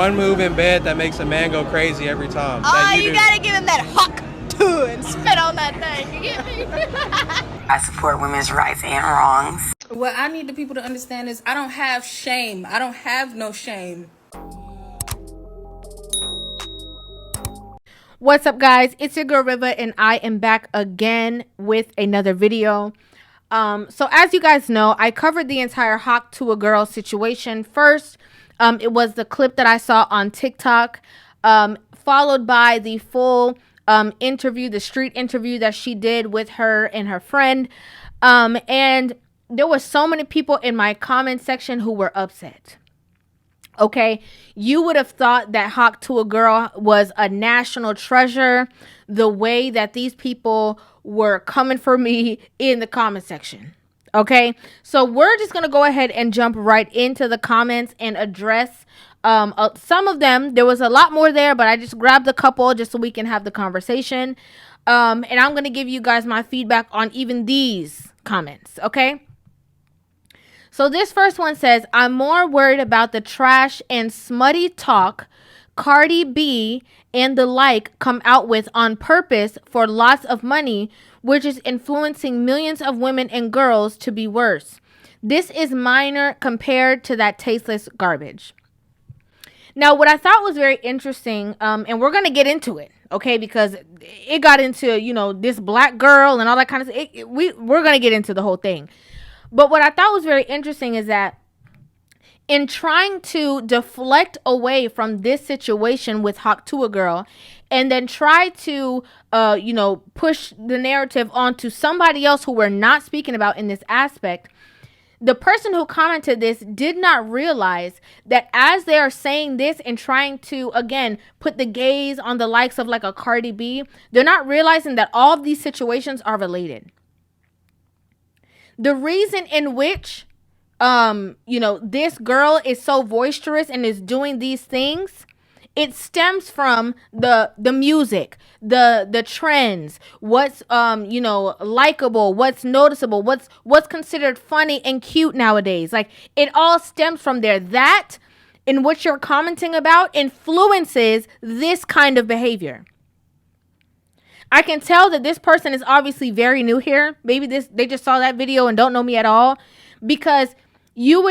One move in bed that makes a man go crazy every time. Oh, you gotta give him that hawk too and spit on that thing. You get me? I support women's rights and wrongs. What I need the people to understand is I don't have shame. I don't have no shame. What's up, guys? It's your girl Rivah, and I am back again with another video. So as you guys know, I covered the entire Hawk to a Girl situation first. It was the clip that I saw on TikTok, followed by the full interview, the street interview that she did with her and her friend. And there were so many people in my comment section who were upset. Okay, you would have thought that Hawk to a Girl was a national treasure, the way that these people were coming for me in the comment section. Okay, so we're just going to go ahead and jump right into the comments and address some of them. There was a lot more there, but I just grabbed a couple just so we can have the conversation. And I'm going to give you guys my feedback on even these comments. Okay. So this first one says, I'm more worried about the trash and smutty talk Cardi B and the like come out with on purpose for lots of money, which is influencing millions of women and girls to be worse. This is minor compared to that tasteless garbage. Now, what I thought was very interesting, and we're going to get into it, okay, because it got into, you know, this black girl and all that kind of stuff. We're going to get into the whole thing. But what I thought was very interesting is that in trying to deflect away from this situation with Hawk to a Girl and then try to, push the narrative onto somebody else who we're not speaking about in this aspect, the person who commented this did not realize that as they are saying this and trying to, again, put the gaze on the likes of like a Cardi B, they're not realizing that all of these situations are related. The reason in which, this girl is so boisterous and is doing these things, it stems from the music, the trends, what's, likable, what's noticeable, what's considered funny and cute nowadays. Like, it all stems from there. That, in what you're commenting about, influences this kind of behavior. I can tell that this person is obviously very new here. Maybe they just saw that video and don't know me at all, because you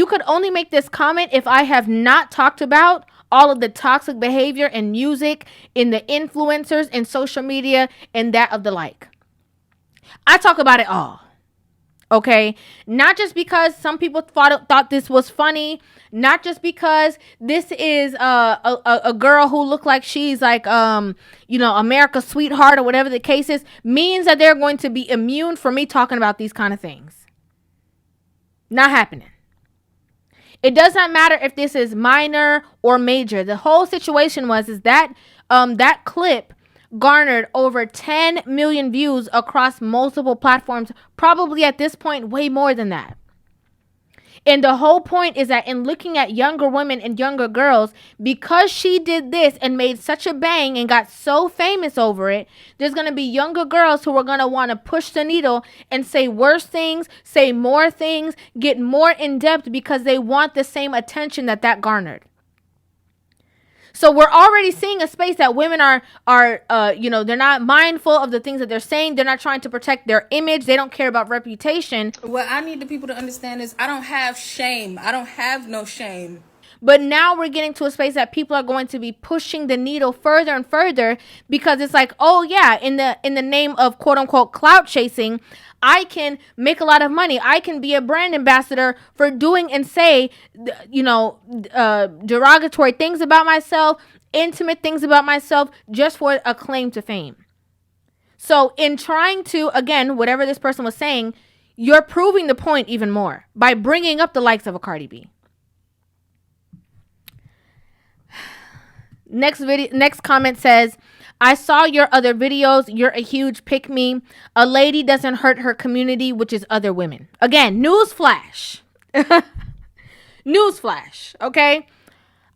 could only make this comment if I have not talked about all of the toxic behavior and music in the influencers and social media and that of the like. I talk about it all. Okay, not just because some people thought this was funny, not just because this is a girl who looked like she's like America's sweetheart or whatever the case is, means that they're going to be immune from me talking about these kind of things. Not happening. It does not matter if this is minor or major. The whole situation is that that clip garnered over 10 million views across multiple platforms, probably at this point way more than that. And the whole point is that in looking at younger women and younger girls, because she did this and made such a bang and got so famous over it, there's going to be younger girls who are going to want to push the needle and say worse things, say more things, get more in depth because they want the same attention that garnered. So we're already seeing a space that women are they're not mindful of the things that they're saying. They're not trying to protect their image. They don't care about reputation. What I need the people to understand is I don't have shame. I don't have no shame. But now we're getting to a space that people are going to be pushing the needle further and further, because it's like, oh yeah, in the name of quote unquote clout chasing, I can make a lot of money. I can be a brand ambassador for doing and say, derogatory things about myself, intimate things about myself, just for a claim to fame. So in trying to, again, whatever this person was saying, you're proving the point even more by bringing up the likes of a Cardi B. Next comment says, I saw your other videos. You're a huge pick me. A lady doesn't hurt her community, which is other women. Again, newsflash. Newsflash. Okay.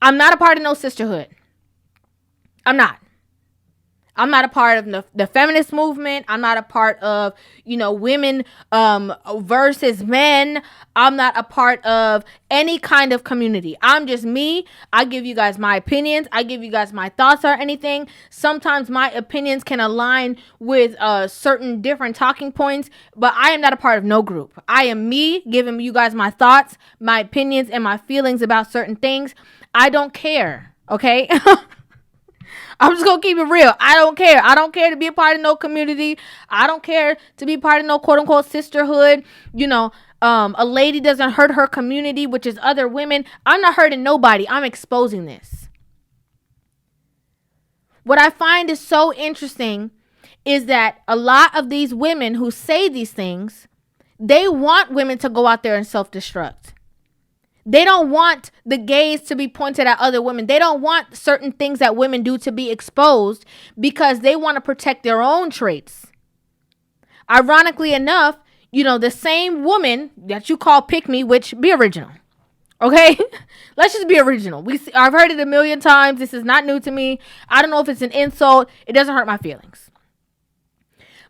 I'm not a part of no sisterhood. I'm not. I'm not a part of the feminist movement. I'm not a part of, women versus men. I'm not a part of any kind of community. I'm just me. I give you guys my opinions. I give you guys my thoughts or anything. Sometimes my opinions can align with certain different talking points, but I am not a part of no group. I am me giving you guys my thoughts, my opinions, and my feelings about certain things. I don't care. Okay. I'm just gonna keep it real. I don't care. I don't care to be a part of no community. I don't care to be part of no quote unquote sisterhood. A lady doesn't hurt her community, which is other women. I'm not hurting nobody. I'm exposing this. What I find is so interesting is that a lot of these women who say these things, they want women to go out there and self-destruct. They don't want the gaze to be pointed at other women. They don't want certain things that women do to be exposed because they want to protect their own traits. Ironically enough, the same woman that you call pick me, which be original. Okay? Let's just be original. I've heard it a million times. This is not new to me. I don't know if it's an insult. It doesn't hurt my feelings.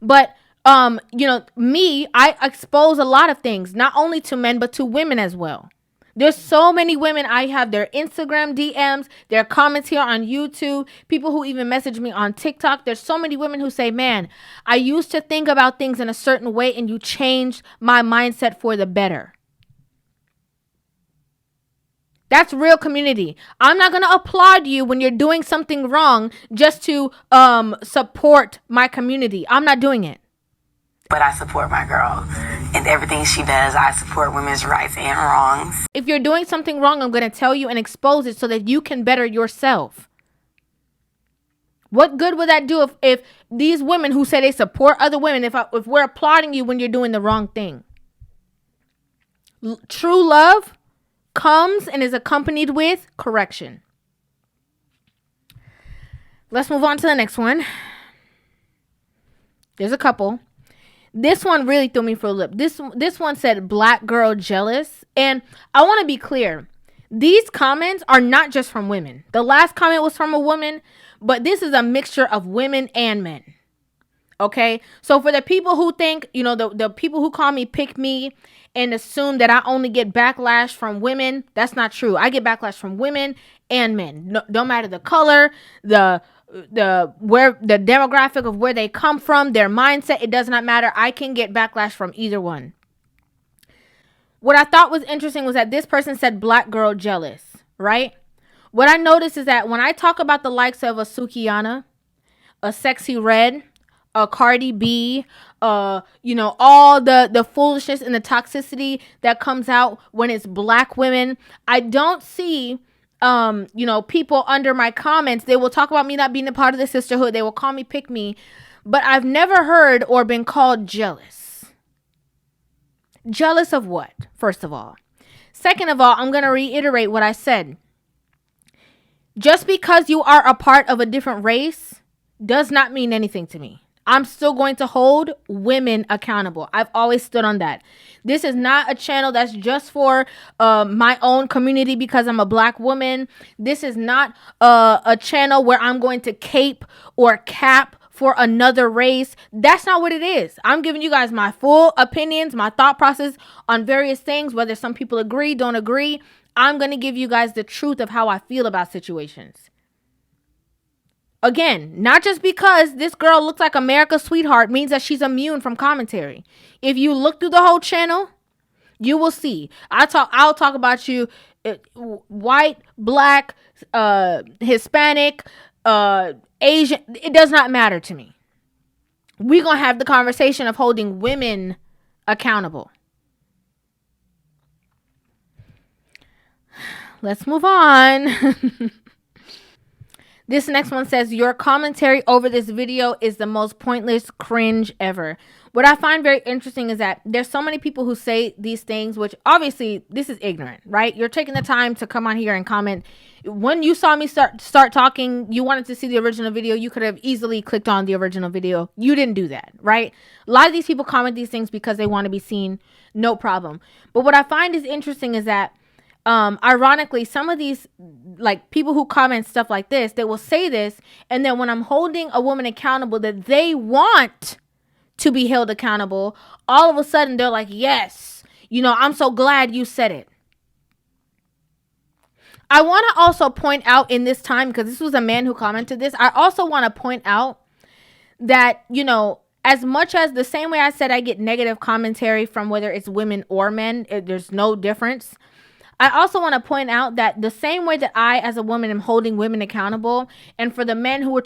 But me, I expose a lot of things, not only to men, but to women as well. There's so many women. I have their Instagram DMs, their comments here on YouTube, people who even message me on TikTok. There's so many women who say, man, I used to think about things in a certain way and you changed my mindset for the better. That's real community. I'm not going to applaud you when you're doing something wrong just to support my community. I'm not doing it. But I support my girl. And everything she does, I support women's rights and wrongs. If you're doing something wrong, I'm going to tell you and expose it so that you can better yourself. What good would that do if these women who say they support other women, if we're applauding you when you're doing the wrong thing? True love comes and is accompanied with correction. Let's move on to the next one. There's a couple. This one really threw me for a loop. This one said black girl jealous. And I want to be clear. These comments are not just from women. The last comment was from a woman, but this is a mixture of women and men. Okay? So for the people who think, the people who call me pick me and assume that I only get backlash from women, that's not true. I get backlash from women and men. No, don't matter the color, the demographic of where they come from, their mindset, it does not matter. I can get backlash from either one. What I thought was interesting was that this person said black girl jealous, right? What I noticed is that when I talk about the likes of a Sukihana, a Sexy Red, a Cardi B, all the foolishness and the toxicity that comes out when it's black women, I don't see people under my comments. They will talk about me not being a part of the sisterhood. They will call me pick me, but I've never heard or been called jealous. Jealous of what? First of all. Second of all, I'm going to reiterate what I said. Just because you are a part of a different race does not mean anything to me. I'm still going to hold women accountable. I've always stood on that. This is not a channel that's just for my own community because I'm a black woman. This is not a channel where I'm going to cape or cap for another race. That's not what it is. I'm giving you guys my full opinions, my thought process on various things, whether some people agree, don't agree. I'm going to give you guys the truth of how I feel about situations. Again, not just because this girl looks like America's sweetheart means that she's immune from commentary. If you look through the whole channel, you will see. I'll talk about you, white, black, Hispanic, Asian. It does not matter to me. We're going to have the conversation of holding women accountable. Let's move on. This next one says, your commentary over this video is the most pointless cringe ever. What I find very interesting is that there's so many people who say these things, which obviously this is ignorant, right? You're taking the time to come on here and comment. When you saw me start talking, you wanted to see the original video. You could have easily clicked on the original video. You didn't do that, right? A lot of these people comment these things because they want to be seen. No problem. But what I find is interesting is that Ironically, some of these like people who comment stuff like this, they will say this, and then when I'm holding a woman accountable that they want to be held accountable, all of a sudden they're like, yes, you know, I'm so glad you said it. I want to also point out in this time, because this was a man who commented this, I also want to point out that, you know, as much as the same way I said I get negative commentary from whether it's women or men, there's no difference. I also want to point out that the same way that I, as a woman, am holding women accountable, and for the men who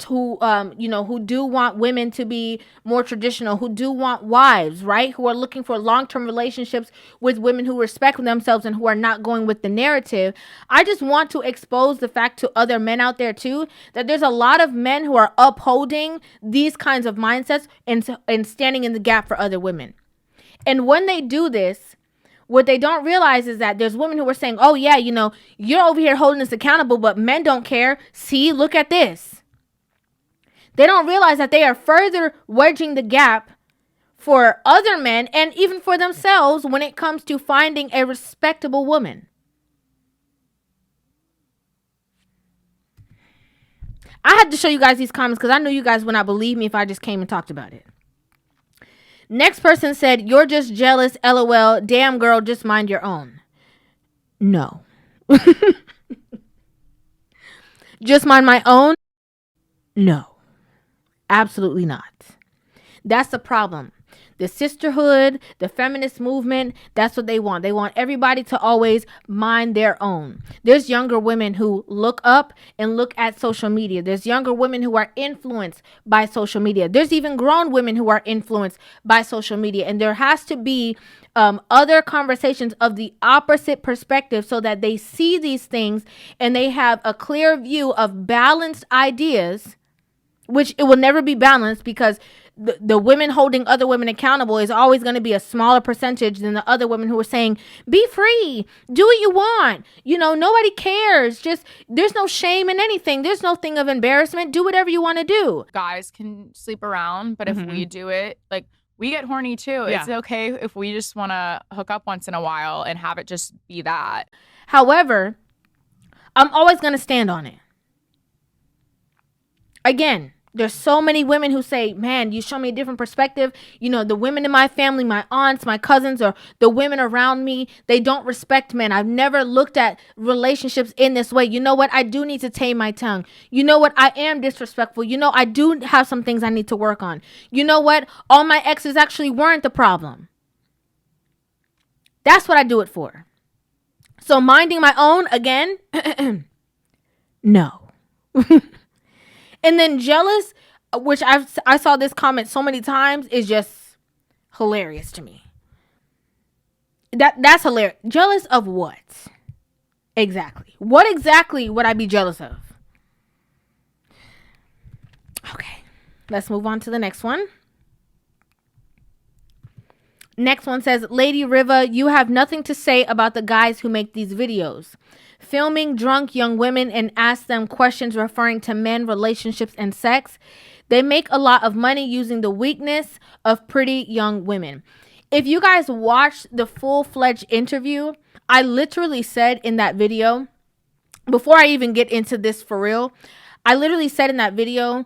do want women to be more traditional, who do want wives, right, who are looking for long-term relationships with women who respect themselves and who are not going with the narrative, I just want to expose the fact to other men out there too that there's a lot of men who are upholding these kinds of mindsets and standing in the gap for other women. And when they do this, what they don't realize is that there's women who are saying, oh yeah, you know, you're over here holding us accountable, but men don't care. See, look at this. They don't realize that they are further wedging the gap for other men and even for themselves when it comes to finding a respectable woman. I had to show you guys these comments because I knew you guys would not believe me if I just came and talked about it. Next person said, you're just jealous, LOL. Damn, girl, just mind your own. No. Just mind my own? No. Absolutely not. That's the problem. The sisterhood, the feminist movement, that's what they want. They want everybody to always mind their own. There's younger women who look up and look at social media. There's younger women who are influenced by social media. There's even grown women who are influenced by social media. And there has to be other conversations of the opposite perspective so that they see these things and they have a clear view of balanced ideas, which it will never be balanced because the women holding other women accountable is always going to be a smaller percentage than the other women who are saying, be free, do what you want. You know, nobody cares. Just, there's no shame in anything. There's no thing of embarrassment. Do whatever you want to do. Guys can sleep around, but if we do it, like, we get horny too. Yeah. It's okay if we just want to hook up once in a while and have it just be that. However, I'm always going to stand on it. Again, there's so many women who say, man, you show me a different perspective. You know, the women in my family, my aunts, my cousins, or the women around me, they don't respect men. I've never looked at relationships in this way. You know what? I do need to tame my tongue. You know what? I am disrespectful. You know, I do have some things I need to work on. You know what? All my exes actually weren't the problem. That's what I do it for. So minding my own, again, no. And then jealous, which I saw this comment so many times, is just hilarious to me. That's hilarious. Jealous of what? Exactly. What exactly would I be jealous of? Okay. Let's move on to the next one. Next one says, Lady Rivah, you have nothing to say about the guys who make these videos. Filming drunk young women and ask them questions referring to men, relationships, and sex. They make a lot of money using the weakness of pretty young women. If you guys watched the full-fledged interview, I literally said in that video, before I even get into this for real, I literally said in that video,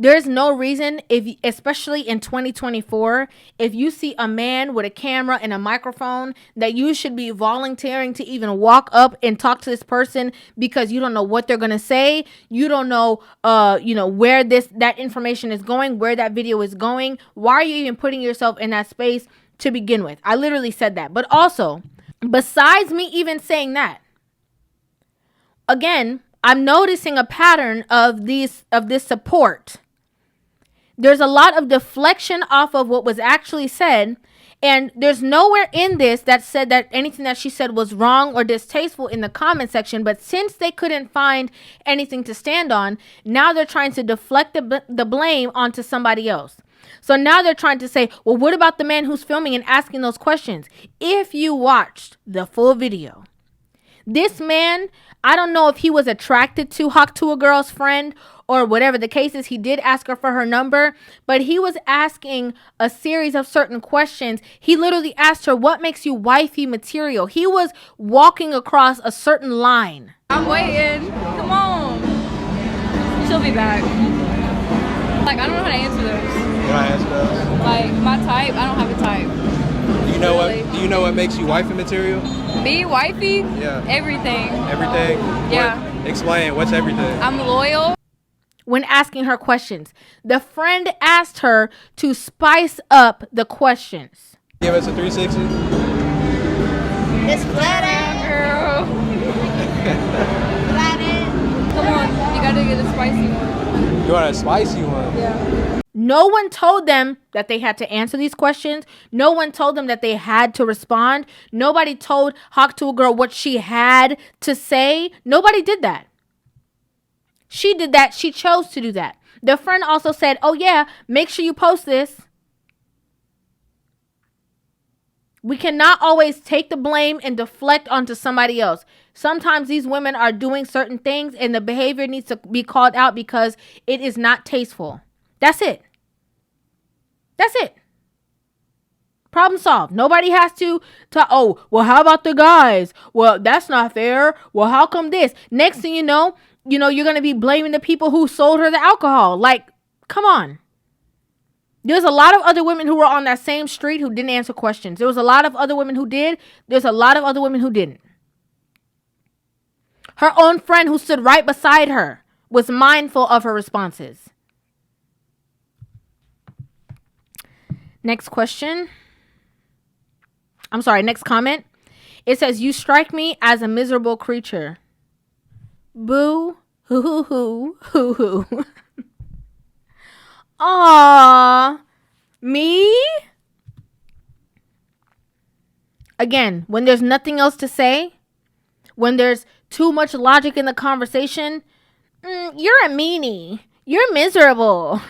there's no reason, especially in 2024, if you see a man with a camera and a microphone, that you should be volunteering to even walk up and talk to this person because you don't know what they're going to say. You don't know, where that information is going, where that video is going. Why are you even putting yourself in that space to begin with? I literally said that. But also, besides me even saying that, again, I'm noticing a pattern of this support. There's a lot of deflection off of what was actually said, and there's nowhere in this that said that anything that she said was wrong or distasteful in the comment section. But since they couldn't find anything to stand on, now they're trying to deflect the blame onto somebody else. So now they're trying to say, well, what about the man who's filming and asking those questions? If you watched the full video, This man, I don't know if he was attracted to Hawk Tuah Girl's friend or whatever the case is. He did ask her for her number, but he was asking a series of certain questions. He literally asked her, what makes you wifey material? He was walking across a certain line. I'm waiting. Come on. She'll be back. Like, I don't know how to answer those. You know how to answer those? Like, my type, I don't have a type. Do you know what makes you wifey material? Me, wifey? Yeah. Everything. Everything? Yeah. Explain, what's everything? I'm loyal. When asking her questions, the friend asked her to spice up the questions. Give us a 360. It's flat Girl. flat Come on, you gotta get a spicy one. You want a spicy one? Yeah. No one told them that they had to answer these questions. No one told them that they had to respond. Nobody told Hawk Tuah Girl what she had to say. Nobody did that. She did that. She chose to do that. The friend also said, oh yeah, make sure you post this. We cannot always take the blame and deflect onto somebody else. Sometimes these women are doing certain things and the behavior needs to be called out because it is not tasteful. That's it. That's it. Problem solved. Nobody has to, oh, well, how about the guys? Well, that's not fair. Well, how come this? Next thing you know, you're going to be blaming the people who sold her the alcohol. Like, come on. There's a lot of other women who were on that same street who didn't answer questions. There was a lot of other women who did. There's a lot of other women who didn't. Her own friend who stood right beside her was mindful of her responses. Next question. I'm sorry, next comment. It says, you strike me as a miserable creature. Boo. Hoo hoo hoo. Hoo hoo. Aww. Me? Again, when there's nothing else to say, when there's too much logic in the conversation, you're a meanie. You're miserable.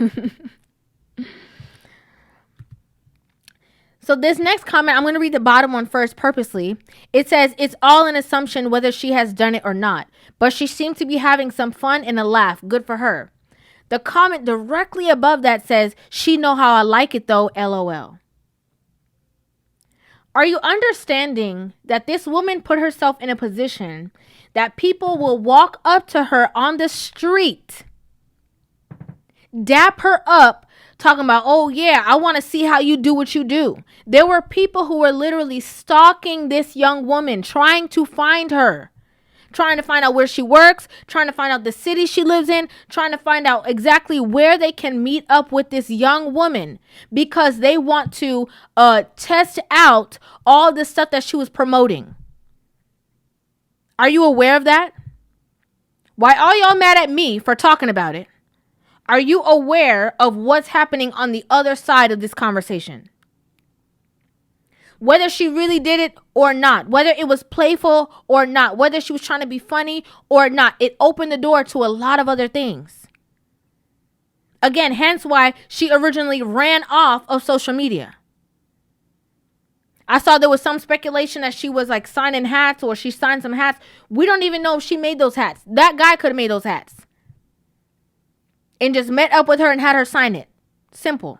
So this next comment, I'm going to read the bottom one first purposely. It says, it's all an assumption whether she has done it or not, but she seemed to be having some fun and a laugh. Good for her. The comment directly above that says, she know how I like it though, LOL. Are you understanding that this woman put herself in a position that people will walk up to her on the street, dap her up, talking about, oh yeah, I want to see how you do what you do. There were people who were literally stalking this young woman, trying to find her, trying to find out where she works, trying to find out the city she lives in, trying to find out exactly where they can meet up with this young woman because they want to test out all the stuff that she was promoting. Are you aware of that? Why are y'all mad at me for talking about it? Are you aware of what's happening on the other side of this conversation? Whether she really did it or not, whether it was playful or not, whether she was trying to be funny or not, it opened the door to a lot of other things. Again, hence why she originally ran off of social media. I saw there was some speculation that she was like signing hats or she signed some hats. We don't even know if she made those hats. That guy could have made those hats. And just met up with her and had her sign it. Simple.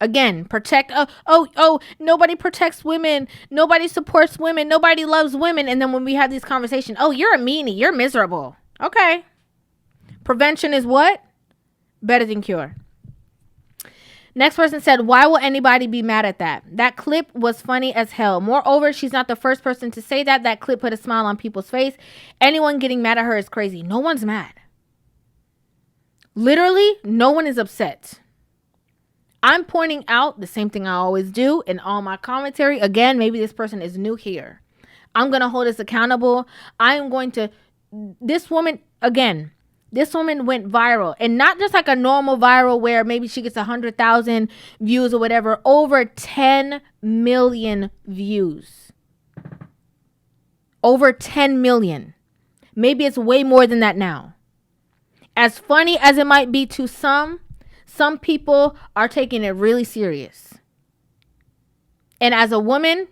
Again, protect. Nobody protects women. Nobody supports women. Nobody loves women. And then when we have these conversations, oh, you're a meanie. You're miserable. Okay. Prevention is what? Better than cure. Next person said, why will anybody be mad at that? That clip was funny as hell. Moreover, she's not the first person to say that. That clip put a smile on people's face. Anyone getting mad at her is crazy. No one's mad. Literally, no one is upset. I'm pointing out the same thing I always do in all my commentary. Again, maybe this person is new here. I'm going to hold us accountable. This woman went viral, and not just like a normal viral where maybe she gets 100,000 views or whatever, over 10 million views. Over 10 million. Maybe it's way more than that now. As funny as it might be to some people are taking it really serious. And as a woman,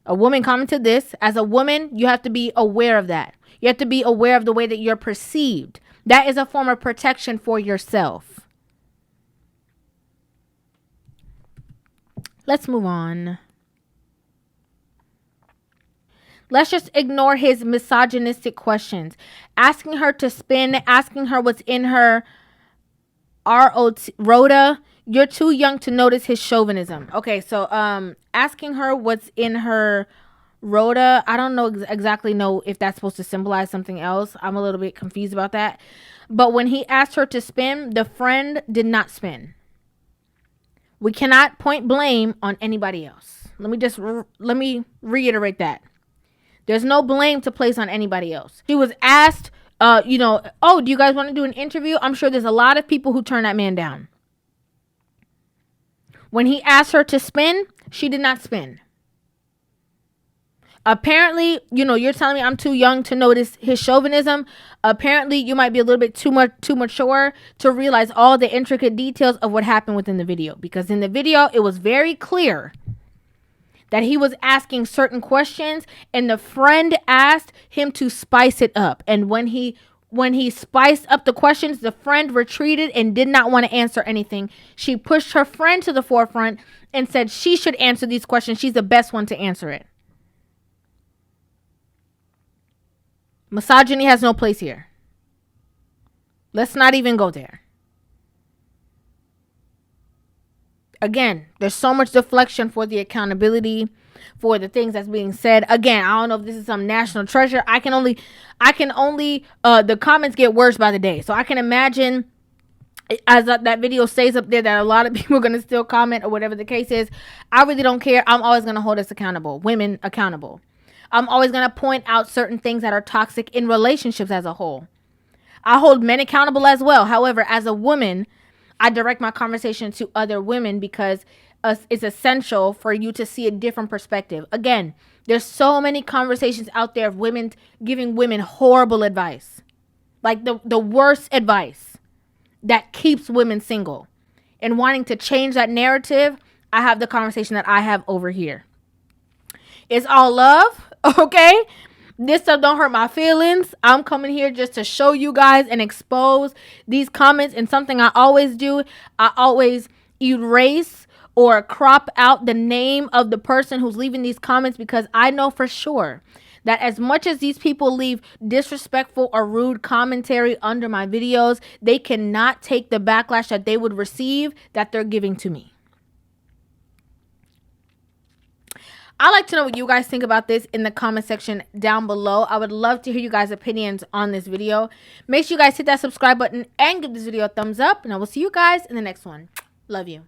A woman commented this. As a woman, you have to be aware of that. You have to be aware of the way that you're perceived. That is a form of protection for yourself. Let's move on. Let's just ignore his misogynistic questions. Asking her to spin, asking her what's in her rota. You're too young to notice his chauvinism. Okay, so asking her what's in her rota. I don't know exactly know if that's supposed to symbolize something else. I'm a little bit confused about that. But when he asked her to spin, the friend did not spin. We cannot point blame on anybody else. Let me reiterate that. There's no blame to place on anybody else. She was asked, oh, do you guys want to do an interview? I'm sure there's a lot of people who turn that man down. When he asked her to spin, she did not spin. Apparently, you're telling me I'm too young to notice his chauvinism. Apparently, you might be a little bit too mature to realize all the intricate details of what happened within the video. Because in the video, it was very clear that he was asking certain questions and the friend asked him to spice it up. And when he spiced up the questions, the friend retreated and did not want to answer anything. She pushed her friend to the forefront and said she should answer these questions. She's the best one to answer it. Misogyny has no place here. Let's not even go there. Again, there's so much deflection for the accountability for the things that's being said. Again, I don't know if this is some national treasure. I can only the comments get worse by the day. So I can imagine, as that video stays up there, that a lot of people are going to still comment or whatever the case is. I really don't care. I'm always going to hold us accountable, women accountable. I'm always going to point out certain things that are toxic in relationships as a whole. I hold men accountable as well. However, as a woman, I direct my conversation to other women because it's essential for you to see a different perspective. Again, there's so many conversations out there of women giving women horrible advice. Like the worst advice that keeps women single. And wanting to change that narrative, I have the conversation that I have over here. It's all love, okay? This stuff don't hurt my feelings. I'm coming here just to show you guys and expose these comments. And something I always do, I always erase or crop out the name of the person who's leaving these comments, because I know for sure that as much as these people leave disrespectful or rude commentary under my videos, they cannot take the backlash that they would receive that they're giving to me. I'd like to know what you guys think about this in the comment section down below. I would love to hear you guys' opinions on this video. Make sure you guys hit that subscribe button and give this video a thumbs up. And I will see you guys in the next one. Love you.